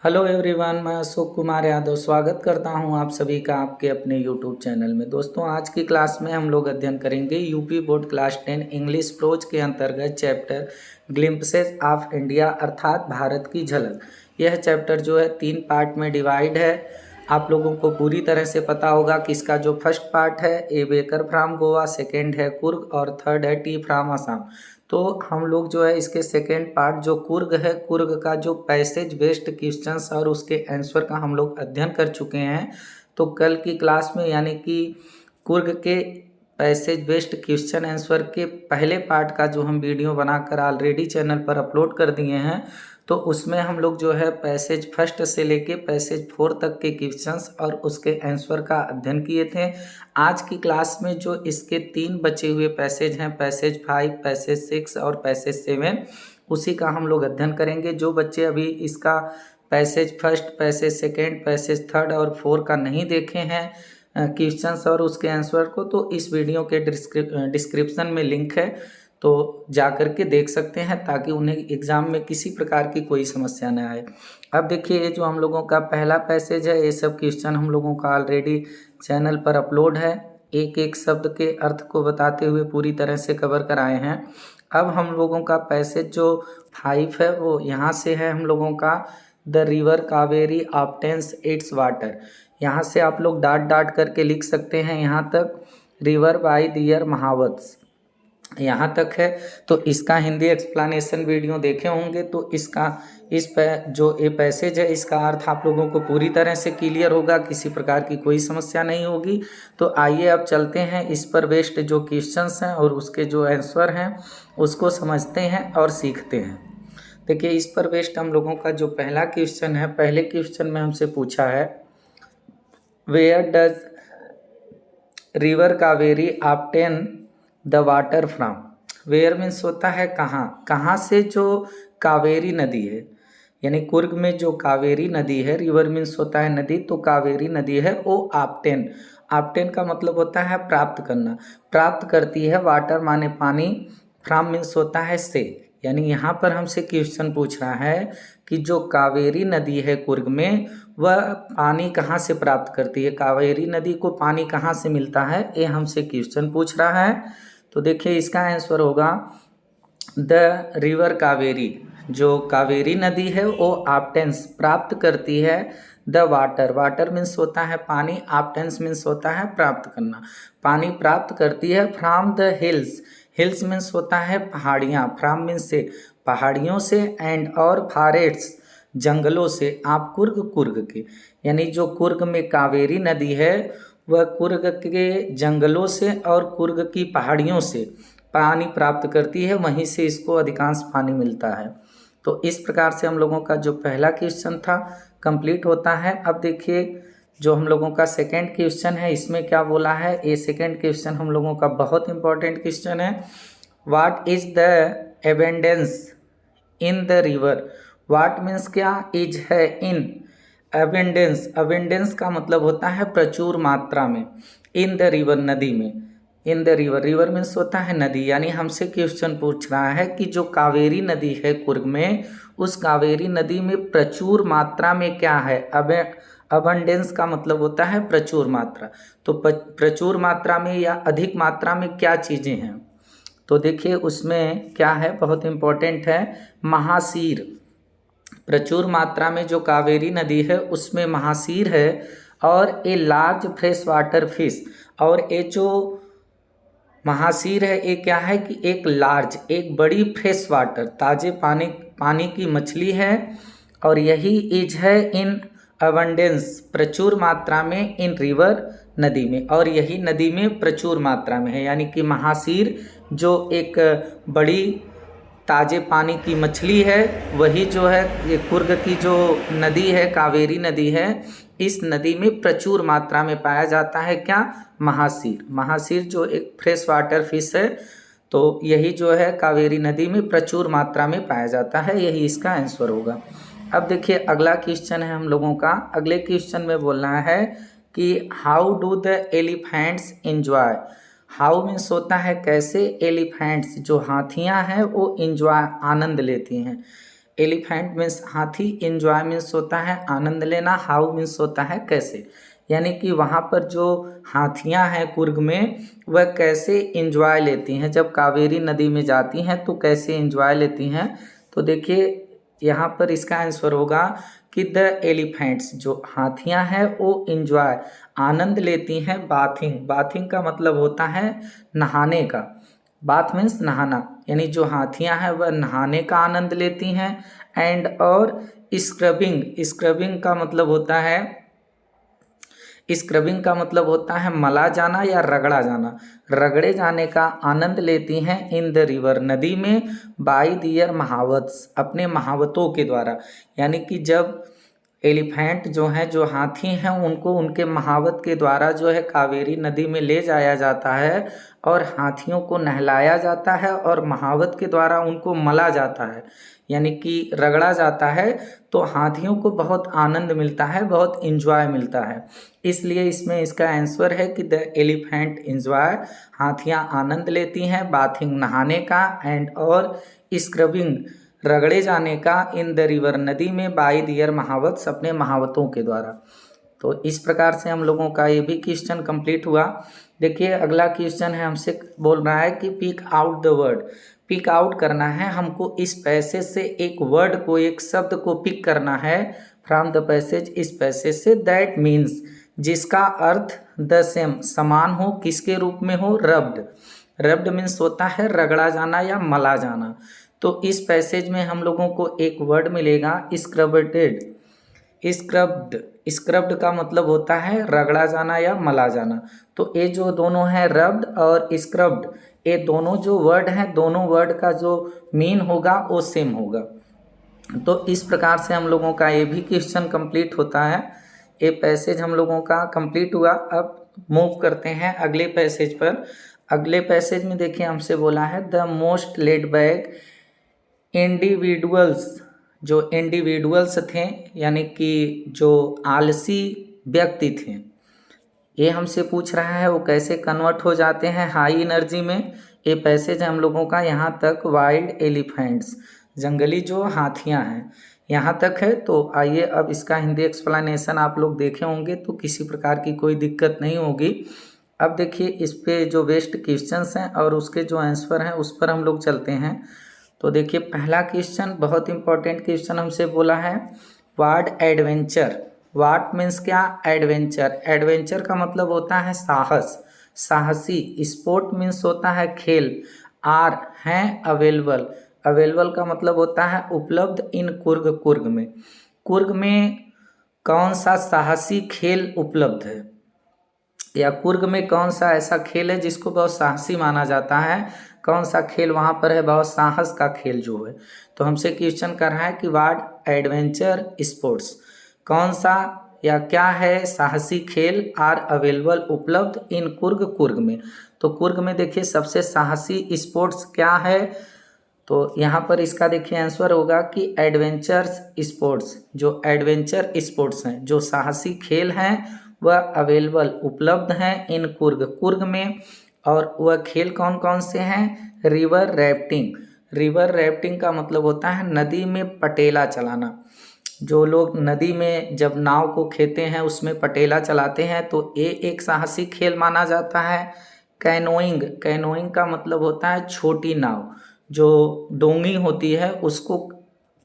Hello everyone, मैं अशोक कुमार यादव स्वागत करता हूं आप सभी का आपके अपने यूट्यूब चैनल में। दोस्तों, आज की क्लास में हम लोग अध्ययन करेंगे UP board class 10 English pros के अंतर्गत चैप्टर ग्लिम्पसेस ऑफ इंडिया अर्थात भारत की झलक। यह चैप्टर जो है 3 पार्ट में डिवाइड है। आप लोगों को पूरी तरह से पता होगा कि इसका जो फर्स्ट पार्ट है ए बेकर फ्राम गोवा, सेकेंड है कुर्ग और थर्ड है टी फ्राम असम। तो हम लोग जो है इसके सेकेंड पार्ट जो कुर्ग है, कुर्ग का जो पैसेज वेस्ट क्वेश्चंस और उसके आंसर का हम लोग अध्ययन कर चुके हैं। तो कल की क्लास में यानी कि कुर्ग के पैसेज वेस्ट क्वेश्चन आंसर के पहले पार्ट का जो हम वीडियो बनाकर ऑलरेडी चैनल पर अपलोड कर दिए हैं, तो उसमें हम लोग जो है पैसेज फर्स्ट से लेके पैसेज 4 तक के क्वेश्चंस और उसके आंसर का अध्ययन किए थे। आज की क्लास में जो इसके 3 बचे हुए पैसेज हैं, पैसेज 5, पैसेज 6 और पैसेज 7, उसी का हम लोग अध्ययन करेंगे। जो बच्चे अभी इसका passage first, passage second, passage third और 4 का नहीं देखे हैं क्वेश्चंस और उसके आंसर को, तो इस वीडियो के डिस्क्रिप्शन में लिंक है, तो जा कर के देख सकते हैं ताकि उन्हें एग्ज़ाम में किसी प्रकार की कोई समस्या न आए। अब देखिए, ये जो हम लोगों का पहला पैसेज है, ये सब क्वेश्चन हम लोगों का ऑलरेडी चैनल पर अपलोड है। एक एक शब्द के अर्थ को बताते हुए पूरी तरह से कवर कराए हैं। अब हम लोगों का पैसेज जो 5 है वो यहाँ से है हम लोगों का, the river Kaveri obtains it's water. यहाँ से आप लोग डाट डाट करके लिख सकते हैं यहाँ तक, रिवर बाय दियर महावत्स यहाँ तक है। तो इसका हिंदी एक्सप्लेनेशन वीडियो देखे होंगे, तो जो ये पैसेज है इसका अर्थ आप लोगों को पूरी तरह से क्लियर होगा, किसी प्रकार की कोई समस्या नहीं होगी। तो आइए अब चलते हैं इस पर बेस्ड जो क्वेश्चंस हैं और उसके जो आंसर हैं उसको समझते हैं और सीखते हैं। देखिए, इस पर बेस्ड हम लोगों का जो पहला क्वेश्चन है, पहले क्वेश्चन में हमसे पूछा है, where does river Kaveri obtain the water from. Where means होता है कहाँ, कहाँ से जो कावेरी नदी है, यानी कुर्ग में जो कावेरी नदी है, रिवर मीन्स होता है नदी, तो कावेरी नदी है वो ऑब्टेन, ऑब्टेन का मतलब होता है प्राप्त करना, प्राप्त करती है, वाटर माने पानी, फ्रॉम मीन्स होता है से। यानी यहाँ पर हमसे क्वेश्चन पूछ रहा है कि जो कावेरी नदी है कुर्ग में, वह पानी कहाँ से प्राप्त करती है, कावेरी नदी को पानी कहाँ से मिलता है, ये हमसे क्वेश्चन पूछ रहा है। तो देखिए, इसका आंसर होगा द रिवर कावेरी, जो कावेरी नदी है वो ऑब्टेन्स प्राप्त करती है, द वाटर, वाटर मीन्स होता है पानी, ऑब्टेन्स मीन्स होता है प्राप्त करना, पानी प्राप्त करती है, from the hills, hills means होता है पहाड़ियाँ, फ्रॉम मीन्स से पहाड़ियों से, एंड और फॉरेस्ट्स जंगलों से, आप कुर्ग, कुर्ग के, यानी जो कुर्ग में कावेरी नदी है वह कुर्ग के जंगलों से और कुर्ग की पहाड़ियों से पानी प्राप्त करती है, वहीं से इसको अधिकांश पानी मिलता है। तो इस प्रकार से हम लोगों का जो पहला क्वेश्चन था कंप्लीट होता है। अब देखिए, जो हम लोगों का सेकंड क्वेश्चन है, इसमें क्या बोला है, ये सेकंड क्वेश्चन हम लोगों का बहुत इंपॉर्टेंट क्वेश्चन है। What is the abundance in the river. What means क्या, इज है, इन अबेंडेंस, अबेंडेंस का मतलब होता है प्रचुर मात्रा में, इन द रिवर नदी में, in the river, river means होता है नदी। यानी हमसे क्वेश्चन पूछ रहा है कि जो कावेरी नदी है कुर्ग में, उस कावेरी नदी में प्रचुर मात्रा में क्या है, अबंडेंस का मतलब होता है प्रचुर मात्रा, तो प्रचुर मात्रा में या अधिक मात्रा में क्या चीज़ें हैं। तो देखिए, उसमें क्या है, बहुत इम्पोर्टेंट है, महासीर, प्रचुर मात्रा में जो कावेरी नदी है उसमें महासीर है, और a large fresh water fish, और ये जो महासीर है ये क्या है कि एक लार्ज, एक बड़ी फ्रेश वाटर, ताजे पानी की मछली है, और यही इज है इन अबंडेंस, प्रचुर मात्रा में, इन रिवर नदी में, और यही नदी में प्रचुर मात्रा में है। यानी कि महासीर जो एक बड़ी ताजे पानी की मछली है, वही जो है ये कुर्ग की जो नदी है, कावेरी नदी है, इस नदी में प्रचुर मात्रा में पाया जाता है क्या, महासीर। महासीर जो एक फ्रेश वाटर फिश है, तो यही जो है कावेरी नदी में प्रचुर मात्रा में पाया जाता है, यही इसका आंसर होगा। अब देखिए, अगला क्वेश्चन है हम लोगों का, अगले क्वेश्चन में बोलना है कि how do the elephants enjoy. How means होता है कैसे, एलिफेंट्स जो हाथियां हैं वो एंजॉय आनंद लेती हैं, एलिफेंट मीन्स हाथी, एंजॉय मीन्स होता है आनंद लेना, हाउ मीन्स होता है कैसे। यानी कि वहाँ पर जो हाथियाँ हैं कुर्ग में वह कैसे एंजॉय लेती हैं, जब कावेरी नदी में जाती हैं तो कैसे एंजॉय लेती हैं। तो देखिए यहाँ पर इसका आंसर होगा कि द एलिफेंट्स, जो हाथियाँ हैं वो एंजॉय आनंद लेती हैं बाथिंग। बाथिंग का मतलब होता है नहाने का, बाथ मीन्स नहाना, यानी जो हाथियाँ हैं वह नहाने का आनंद लेती हैं। एंड और स्क्रबिंग, स्क्रबिंग का मतलब होता है, स्क्रबिंग का मतलब होता है मला जाना या रगड़ा जाना, रगड़े जाने का आनंद लेती हैं इन द रिवर, नदी में, बाई दियर महावत्स, अपने महावतों के द्वारा। यानी कि जब एलिफेंट जो हैं, जो हाथी हैं, उनको उनके महावत के द्वारा जो है कावेरी नदी में ले जाया जाता है और हाथियों को नहलाया जाता है और महावत के द्वारा उनको मला जाता है, यानी कि रगड़ा जाता है। तो हाथियों को बहुत आनंद मिलता है, बहुत इंजॉय मिलता है, इसलिए इसमें इसका आंसर है कि द एलिफेंट इंजॉय, हाथियाँ आनंद लेती हैं बाथिंग नहाने का, एंड और स्क्रबिंग रगड़े जाने का, इन द रिवर नदी में, बाई दियर महावत्स, अपने महावतों के द्वारा। तो इस प्रकार से हम लोगों का ये भी क्वेश्चन कंप्लीट हुआ। देखिए अगला क्वेश्चन है, हमसे बोल रहा है कि pick out the word, pick out करना है हमको इस पैसेज से एक वर्ड को, एक शब्द को पिक करना है फ्रॉम द पैसेज, इस पैसेज से, दैट मीन्स, जिसका अर्थ द सेम, समान हो, किसके रूप में हो, रब्ड। रब्ड मीन्स होता है रगड़ा जाना या मला जाना। तो इस पैसेज में हम लोगों को एक वर्ड मिलेगा स्क्रबटेड, स्क्रब्ड, स्क्रब्ड का मतलब होता है रगड़ा जाना या मला जाना। तो ये जो दोनों हैं रब्ड और स्क्रब्ड, ये दोनों जो वर्ड हैं, दोनों वर्ड का जो मीन होगा वो सेम होगा। तो इस प्रकार से हम लोगों का ये भी क्वेश्चन कंप्लीट होता है। ये पैसेज हम लोगों का कंप्लीट हुआ। अब मूव करते हैं अगले पैसेज पर। अगले पैसेज में देखिए हमसे बोला है the most laid back individuals, जो इंडिविजुअल्स थे यानी कि जो आलसी व्यक्ति थे, ये हमसे पूछ रहा है वो कैसे कन्वर्ट हो जाते हैं हाई एनर्जी में। ये पैसेज हम लोगों का यहाँ तक वाइल्ड एलिफेंट्स, जंगली जो हाथियाँ हैं, यहाँ तक है। तो आइए अब इसका हिंदी एक्सप्लेनेशन आप लोग देखे होंगे तो किसी प्रकार की कोई दिक्कत नहीं होगी। अब देखिए इस पे जो बेस्ट क्वेश्चंस हैं और उसके जो आंसर हैं उस पर हम लोग चलते हैं। तो देखिए पहला क्वेश्चन बहुत इंपॉर्टेंट क्वेश्चन हमसे बोला है, वर्ड एडवेंचर। वाट मीन्स क्या, एडवेंचर। एडवेंचर का मतलब होता है साहस, साहसी। स्पोर्ट मीन्स होता है खेल। आर हैं अवेलेबल, अवेलेबल का मतलब होता है उपलब्ध इन कुर्ग, कुर्ग में। कुर्ग में कौन सा साहसी खेल उपलब्ध है, या कुर्ग में कौन सा ऐसा खेल है जिसको बहुत साहसी माना जाता है, कौन सा खेल वहाँ पर है बहुत साहस का खेल जो है। तो हमसे क्वेश्चन कर रहा है कि वर्ड एडवेंचर स्पोर्ट्स, कौन सा या क्या है साहसी खेल आर अवेलेबल उपलब्ध इन कुर्ग, कुर्ग में। तो कुर्ग में देखिए सबसे साहसी स्पोर्ट्स क्या है, तो यहाँ पर इसका देखिए आंसर होगा कि एडवेंचर्स स्पोर्ट्स। जो एडवेंचर स्पोर्ट्स हैं, जो साहसी खेल हैं, वह अवेलेबल उपलब्ध हैं इन कुर्ग, कुर्ग में। और वह खेल कौन कौन से हैं, रिवर राफ्टिंग। रिवर राफ्टिंग का मतलब होता है नदी में पटेला चलाना। जो लोग नदी में जब नाव को खेते हैं उसमें पटेला चलाते हैं, तो ये एक साहसी खेल माना जाता है। कैनोइंग, कैनोइंग का मतलब होता है छोटी नाव, जो डोंगी होती है उसको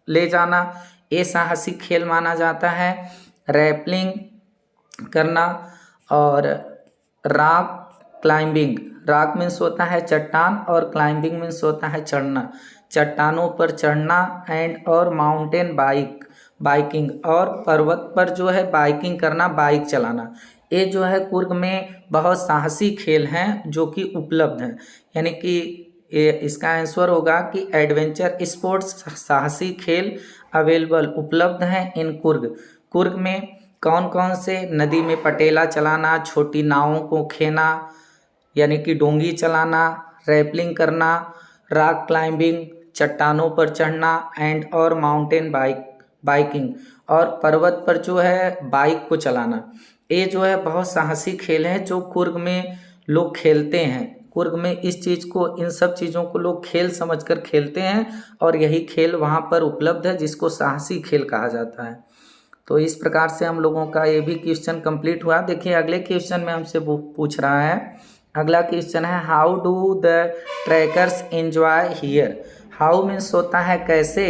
ले जाना, ये साहसी खेल माना जाता है। रैपलिंग करना, और रॉक क्लाइंबिंग, रॉक मीन्स होता है चट्टान और क्लाइंबिंग मीन्स होता है चढ़ना, चट्टानों पर चढ़ना। एंड और माउंटेन बाइक, बाइकिंग, और पर्वत पर जो है बाइकिंग करना, बाइक चलाना। ये जो है कुर्ग में बहुत साहसी खेल हैं जो कि उपलब्ध हैं। यानी कि ये इसका आंसर होगा कि एडवेंचर स्पोर्ट्स, साहसी खेल अवेलेबल उपलब्ध हैं इन कुर्ग, कुर्ग में। कौन कौन से, नदी में पटेला चलाना, छोटी नावों को खेना यानी कि डोंगी चलाना, रैपलिंग करना, रॉक क्लाइंबिंग, चट्टानों पर चढ़ना, एंड और माउंटेन बाइकिंग, और पर्वत पर जो है बाइक को चलाना। ये जो है बहुत साहसी खेल है जो कुर्ग में लोग खेलते हैं। कुर्ग में इस चीज़ को, इन सब चीज़ों को लोग खेल समझकर खेलते हैं और यही खेल वहाँ पर उपलब्ध है जिसको साहसी खेल कहा जाता है। तो इस प्रकार से हम लोगों का ये भी क्वेश्चन कंप्लीट हुआ। देखिए अगले क्वेश्चन में हमसे पूछ रहा है, अगला क्वेश्चन है how do the trekkers enjoy here. How means होता है कैसे,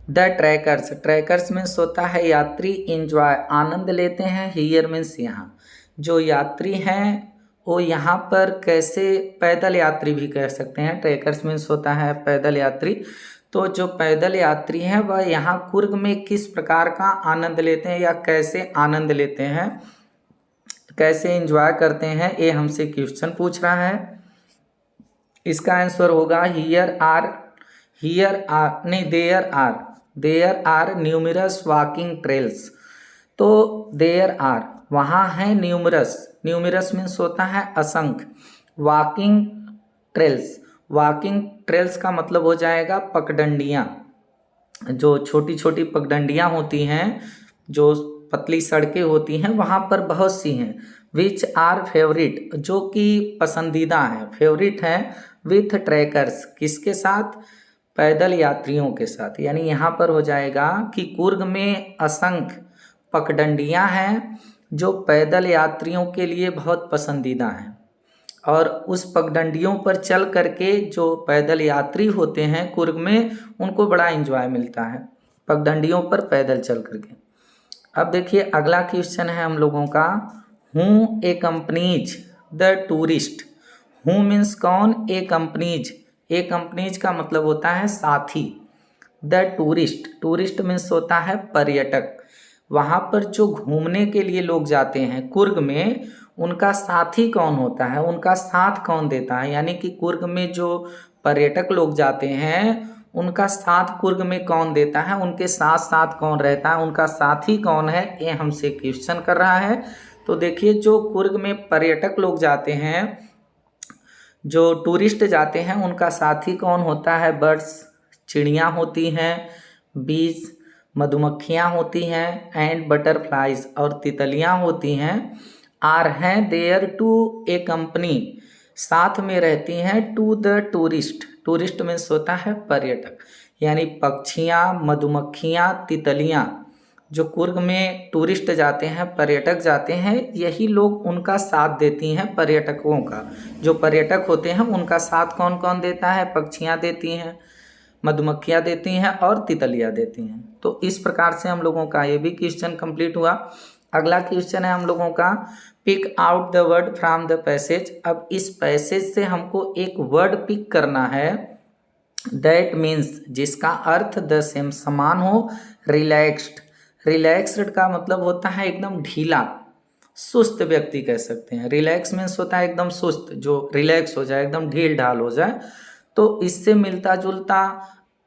द ट्रैकर्स मीन्स होता है यात्री, एंजॉय आनंद लेते हैं, हियर मीन्स यहाँ, जो यात्री हैं वो यहाँ पर कैसे, पैदल यात्री भी कह सकते हैं, ट्रैकर्स मीन्स होता है पैदल यात्री। तो जो पैदल यात्री हैं वह यहाँ कुर्ग में किस प्रकार का आनंद लेते हैं या कैसे आनंद लेते हैं, कैसे एंजॉय करते हैं, ये हमसे क्वेश्चन पूछ रहा है। इसका आंसर होगा there are numerous walking trails. तो देयर आर वहाँ हैं न्यूमरस मीन्स होता है असंख्य, वॉकिंग ट्रेल्स का मतलब हो जाएगा पगडंडियाँ, जो छोटी छोटी पगडंडियाँ होती हैं, जो पतली सड़कें होती हैं, वहाँ पर बहुत सी हैं। विच आर फेवरेट जो कि पसंदीदा हैं, फेवरेट हैं, विथ ट्रैकर्स किसके साथ, पैदल यात्रियों के साथ। यानी यहाँ पर हो जाएगा कि कुर्ग में असंख्य पगडंडियाँ हैं जो पैदल यात्रियों के लिए बहुत पसंदीदा हैं, और उस पगडंडियों पर चल करके जो पैदल यात्री होते हैं कुर्ग में उनको बड़ा एंजॉय मिलता है पगडंडियों पर पैदल चल करके। अब देखिए अगला क्वेश्चन है हम लोगों का, हूँ एकम्पनीज द टूरिस्ट। हूँ मीन्स कौन, एकम्पनीज का मतलब होता है साथी, द टूरिस्ट मीन्स होता है पर्यटक। वहाँ पर जो घूमने के लिए लोग जाते हैं कुर्ग में, उनका साथी कौन होता है, उनका साथ कौन देता है। यानी कि कुर्ग में जो पर्यटक लोग जाते हैं उनका साथ कुर्ग में कौन देता है, उनके साथ साथ कौन रहता है, उनका साथी कौन है, ये हमसे क्वेश्चन कर रहा है। तो देखिए जो कुर्ग में पर्यटक लोग जाते हैं, जो टूरिस्ट जाते हैं, उनका साथी कौन होता है, बर्ड्स चिड़ियाँ होती हैं, बीज मधुमक्खियाँ होती हैं, एंड बटरफ्लाइज और तितलियाँ होती हैं, आर हैं देयर टू ए कंपनी साथ में रहती हैं, टू द टूरिस्ट मीन्स होता है पर्यटक। यानी पक्षियाँ, मधुमक्खियाँ, तितलियाँ जो कुर्ग में टूरिस्ट जाते हैं, पर्यटक जाते हैं, यही लोग उनका साथ देती हैं पर्यटकों का। जो पर्यटक होते हैं उनका साथ कौन कौन देता है, पक्षियाँ देती हैं, मधुमक्खियाँ देती हैं और तितलियाँ देती हैं। तो इस प्रकार से हम लोगों का ये भी क्वेश्चन कंप्लीट हुआ। अगला क्वेश्चन है हम लोगों का, pick out the word from the passage. अब इस पैसेज से हमको एक वर्ड पिक करना है, दैट मीन्स जिसका अर्थ द सेम समान हो, रिलैक्स्ड का मतलब होता है एकदम ढीला, सुस्त व्यक्ति कह सकते हैं। रिलैक्स मीन्स होता है एकदम सुस्त, जो रिलैक्स हो जाए, एकदम ढील ढाल हो जाए। तो इससे मिलता जुलता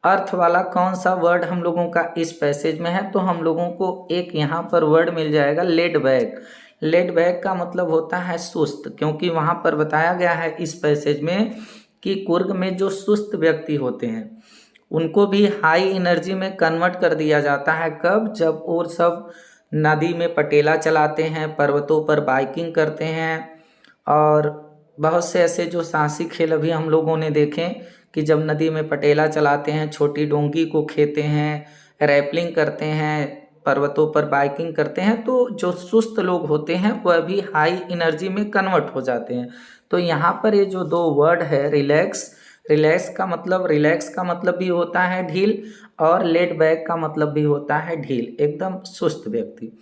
अर्थ वाला कौन सा वर्ड हम लोगों का इस पैसेज में है, तो हम लोगों को एक यहाँ पर वर्ड मिल जाएगा लेड बैक का मतलब होता है सुस्त, क्योंकि वहाँ पर बताया गया है इस पैसेज में कि कुर्ग में जो सुस्त व्यक्ति होते हैं उनको भी हाई एनर्जी में कन्वर्ट कर दिया जाता है। कब, जब और सब नदी में पटेला चलाते हैं, पर्वतों पर बाइकिंग करते हैं, और बहुत से ऐसे जो साहसिक खेल अभी हम लोगों ने देखे कि जब नदी में पटेला चलाते हैं, छोटी डोंगी को खेते हैं, रैपलिंग करते हैं, पर्वतों पर बाइकिंग करते हैं, तो जो सुस्त लोग होते हैं वह भी हाई एनर्जी में कन्वर्ट हो जाते हैं। तो यहाँ पर ये जो दो वर्ड है, रिलैक्स का मतलब भी होता है ढील, और लेड बैक का मतलब भी होता है ढील, एकदम सुस्त व्यक्ति।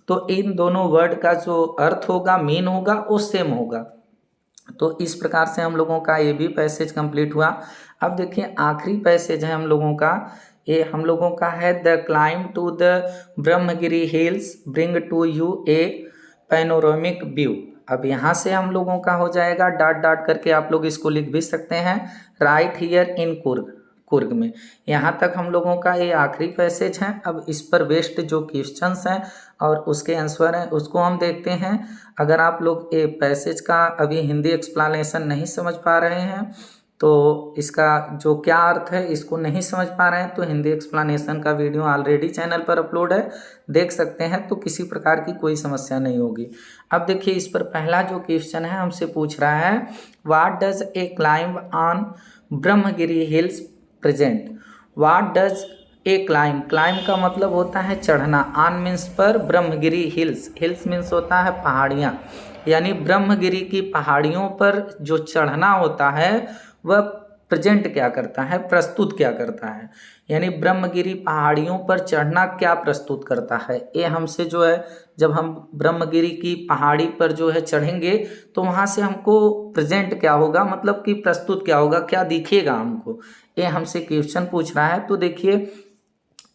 तो इन दोनों वर्ड का जो अर्थ होगा, मीन होगा, वो सेम होगा। तो इस प्रकार से हम लोगों का ये भी पैसेज कंप्लीट हुआ। अब देखिए आखिरी पैसेज है हम लोगों का, ये हम लोगों का है, the climb to the Brahmagiri hills bring to you a panoramic view. अब यहाँ से हम लोगों का हो जाएगा डॉट करके, आप लोग इसको लिख भी सकते हैं, राइट हियर इन कुर्ग में। यहाँ तक हम लोगों का ये आखिरी पैसेज है। अब इस पर बेस्ड जो क्वेश्चंस हैं और उसके आंसर हैं उसको हम देखते हैं। अगर आप लोग ये पैसेज का अभी हिंदी एक्सप्लेनेशन नहीं समझ पा रहे हैं तो इसका जो क्या अर्थ है इसको नहीं समझ पा रहे हैं तो हिंदी एक्सप्लेनेशन का वीडियो ऑलरेडी चैनल पर अपलोड है, देख सकते हैं, तो किसी प्रकार की कोई समस्या नहीं होगी। अब देखिए इस पर पहला जो क्वेश्चन है हमसे पूछ रहा है, what does a climb on Brahmagiri hills present. What does a climb, climb का मतलब होता है चढ़ना, ऑन मीन्स पर, ब्रह्मगिरी हिल्स, हिल्स मीन्स होता है पहाड़ियाँ, यानी ब्रह्मगिरी की पहाड़ियों पर जो चढ़ना होता है वह प्रेजेंट क्या करता है, प्रस्तुत क्या करता है, यानी ब्रह्मगिरी पहाड़ियों पर चढ़ना क्या प्रस्तुत करता है। ये हमसे जो है जब हम ब्रह्मगिरी की पहाड़ी पर जो है चढ़ेंगे तो वहाँ से हमको प्रेजेंट क्या होगा, मतलब कि प्रस्तुत क्या होगा, क्या दिखेगा हमको, ये हमसे क्वेश्चन पूछ रहा है। तो देखिए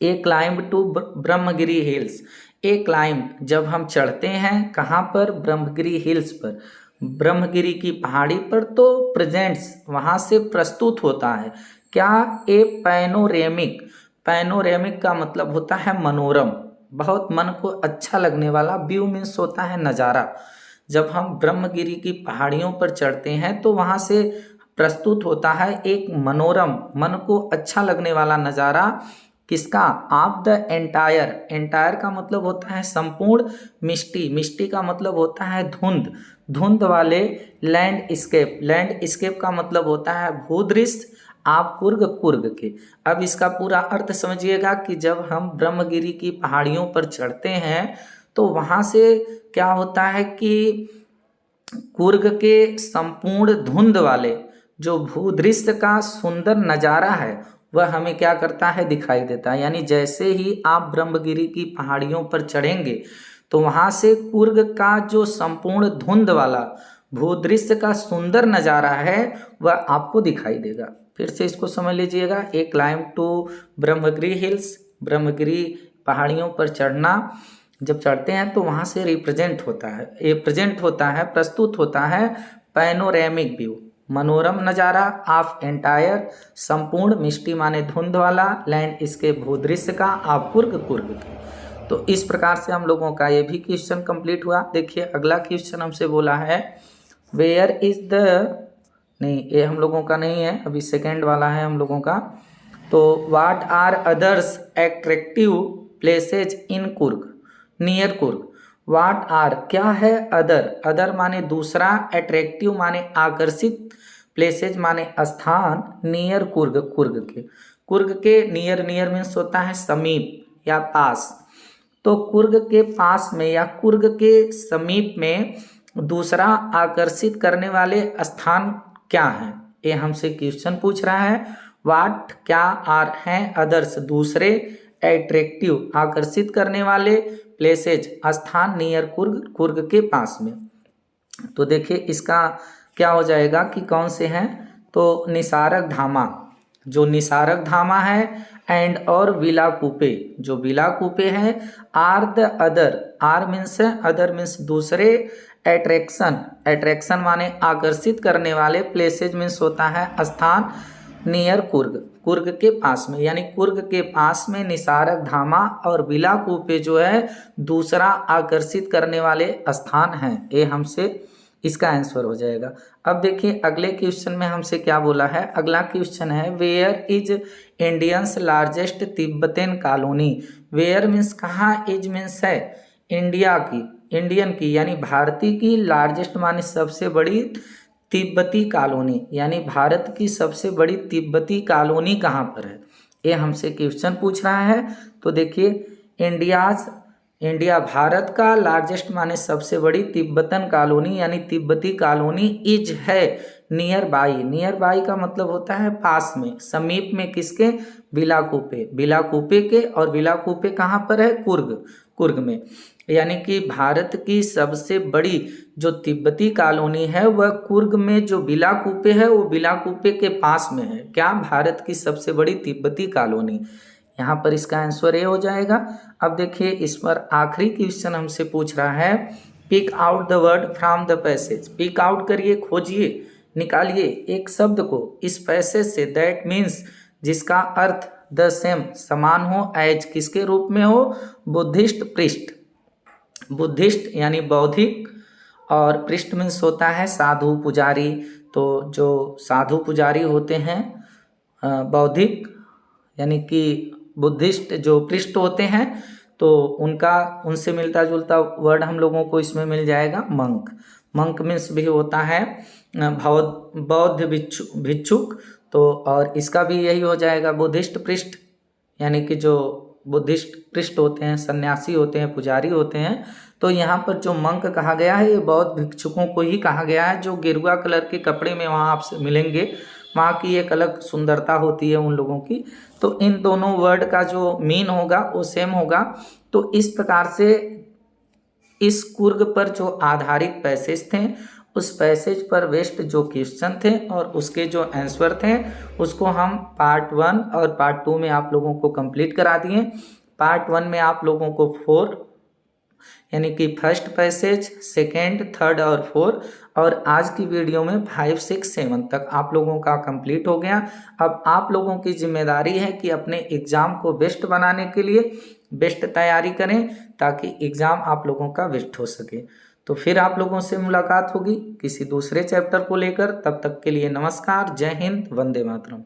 a climb to Brahmagiri hills, a climb जब हम चढ़ते हैं कहाँ पर, ब्रह्मगिरी हिल्स पर, ब्रह्मगिरी की पहाड़ी पर, तो प्रेजेंट्स वहाँ से प्रस्तुत होता है क्या, ए पैनोरेमिक, पैनोरेमिक का मतलब होता है मनोरम, बहुत मन को अच्छा लगने वाला, व्यू मीन्स होता है नज़ारा। जब हम ब्रह्मगिरी की पहाड़ियों पर चढ़ते हैं तो वहाँ से प्रस्तुत होता है एक मनोरम, मन को अच्छा लगने वाला नज़ारा, किसका, ऑफ द एंटायर, एंटायर का मतलब होता है संपूर्ण, मिष्टी, मिष्टी का मतलब होता है धुंध, धुंध वाले लैंडस्केप, लैंडस्केप का मतलब होता है भूदृश्य, आप कुर्ग, कुर्ग के। अब इसका पूरा अर्थ समझिएगा कि जब हम ब्रह्मगिरी की पहाड़ियों पर चढ़ते हैं तो वहाँ से क्या होता है कि कुर्ग के संपूर्ण धुंध वाले जो भूदृश्य का सुंदर नज़ारा है वह हमें क्या करता है, दिखाई देता है। यानी जैसे ही आप ब्रह्मगिरी की पहाड़ियों पर चढ़ेंगे तो वहाँ से कुर्ग का जो संपूर्ण धुंध वाला भूदृश्य का सुंदर नज़ारा है वह आपको दिखाई देगा। फिर से इसको समझ लीजिएगा, a climb to Brahmagiri hills, Brahmagiri पहाड़ियों पर चढ़ना, जब चढ़ते हैं तो वहाँ से रिप्रेजेंट होता है, ये प्रेजेंट होता है, प्रस्तुत होता है पैनोरेमिक व्यू, मनोरम नज़ारा, ऑफ एंटायर, संपूर्ण, मिष्टी माने धुंध वाला, लैंड इसके भूदृश्य का, आप कुर्ग, कुर्ग के। तो इस प्रकार से हम लोगों का ये भी क्वेश्चन कंप्लीट हुआ। देखिए अगला क्वेश्चन हमसे बोला है, वेयर इज द, नहीं ये हम लोगों का नहीं है, अभी सेकेंड वाला है हम लोगों का। तो what are others attractive places in Coorg, near Coorg. What are क्या है, अदर, अदर माने दूसरा, एट्रैक्टिव माने आकर्षित, प्लेसेज माने स्थान, नियर कुर्ग, कुर्ग के, कुर्ग के नियर, नियर मीन्स होता है समीप या पास, तो कुर्ग के पास में या कुर्ग के समीप में दूसरा आकर्षित करने वाले स्थान क्या हैं, ये हमसे क्वेश्चन पूछ रहा है। व्हाट क्या, आर हैं, अदर्स दूसरे, एट्रैक्टिव आकर्षित करने वाले, प्लेसेज स्थान, नियर कुर्ग, कुर्ग के पास में। तो देखिए इसका क्या हो जाएगा कि कौन से हैं, तो निसारक धामा, जो निसारक धामा है, एंड और विला कूपे, जो विला कूपे हैं, are the other, are means other means दूसरे, एट्रैक्शन, एट्रैक्शन माने आकर्षित करने वाले, प्लेसेज मीन्स होता है स्थान, नियर कुर्ग, कुर्ग के पास में, यानी कुर्ग के पास में निसारक धामा और विला कूपे जो है दूसरा आकर्षित करने वाले स्थान हैं, ये हमसे इसका आंसर हो जाएगा। अब देखिए अगले क्वेश्चन में हमसे क्या बोला है, अगला क्वेश्चन है, where is Indians largest Tibetan colony. Where means कहाँ, इज मीन्स है इंडिया की, इंडियन की यानी भारतीय की, लार्जेस्ट मानी सबसे बड़ी, तिब्बती कॉलोनी यानी भारत की सबसे बड़ी तिब्बती कॉलोनी कहाँ पर है, ये हमसे क्वेश्चन पूछ रहा है। तो देखिए इंडियाज, इंडिया भारत का, लार्जेस्ट माने सबसे बड़ी, तिब्बतन कॉलोनी यानी तिब्बती कॉलोनी, इज है नियर बाई, नियर बाई का मतलब होता है पास में, समीप में, किसके, बिलाकूपे, बिलाकूपे के, और बिलाकूपे कहाँ पर है, कुर्ग, कुर्ग में, यानी कि भारत की सबसे बड़ी जो तिब्बती कॉलोनी है वह कुर्ग में, जो बिलाकूपे है वो बिलाकूपे के पास में है, क्या, भारत की सबसे बड़ी तिब्बती कॉलोनी। यहाँ पर इसका आंसर ये हो जाएगा। अब देखिए इस पर आखिरी क्वेश्चन हमसे पूछ रहा है, pick out the word from the passage, pick out करिए, खोजिए, निकालिए एक शब्द को इस पैसेज से, दैट मीन्स जिसका अर्थ द सेम समान हो, एज किसके रूप में हो, बुद्धिस्ट पृष्ठ, बुद्धिस्ट यानी बौद्धिक, और पृष्ठ मीन्स होता है साधु, पुजारी, तो जो साधु पुजारी होते हैं बौद्धिक यानी कि बुद्धिस्ट जो पृष्ठ होते हैं, तो उनका उनसे मिलता जुलता वर्ड हम लोगों को इसमें मिल जाएगा मंक। मंक मीन्स भी होता है बौद्ध भिक्षुक, तो और इसका भी यही हो जाएगा बुद्धिस्ट पृष्ठ, यानी कि जो बुद्धिस्ट पृष्ठ होते हैं, सन्यासी होते हैं, पुजारी होते हैं। तो यहाँ पर जो मंक कहा गया है ये बौद्ध भिक्षुकों को ही कहा गया है, जो गेरुआ कलर के कपड़े में वहाँ आपसे मिलेंगे। वहाँ की एक अलग सुंदरता होती है उन लोगों की। तो इन दोनों वर्ड का जो मीन होगा वो सेम होगा। तो इस प्रकार से इस कुर्ग पर जो आधारित पैसेज थे, उस पैसेज पर बेस्ड जो क्वेश्चन थे और उसके जो आंसर थे, उसको हम पार्ट 1 और पार्ट 2 में आप लोगों को कंप्लीट करा दिए। पार्ट 1 में आप लोगों को 4 यानी कि फर्स्ट पैसेज, सेकेंड, थर्ड और 4, और आज की वीडियो में 5, 6, 7 तक आप लोगों का कंप्लीट हो गया। अब आप लोगों की जिम्मेदारी है कि अपने एग्ज़ाम को बेस्ट बनाने के लिए बेस्ट तैयारी करें, ताकि एग्ज़ाम आप लोगों का बेस्ट हो सके। तो फिर आप लोगों से मुलाकात होगी किसी दूसरे चैप्टर को लेकर। तब तक के लिए नमस्कार, जय हिंद, वंदे मातरम।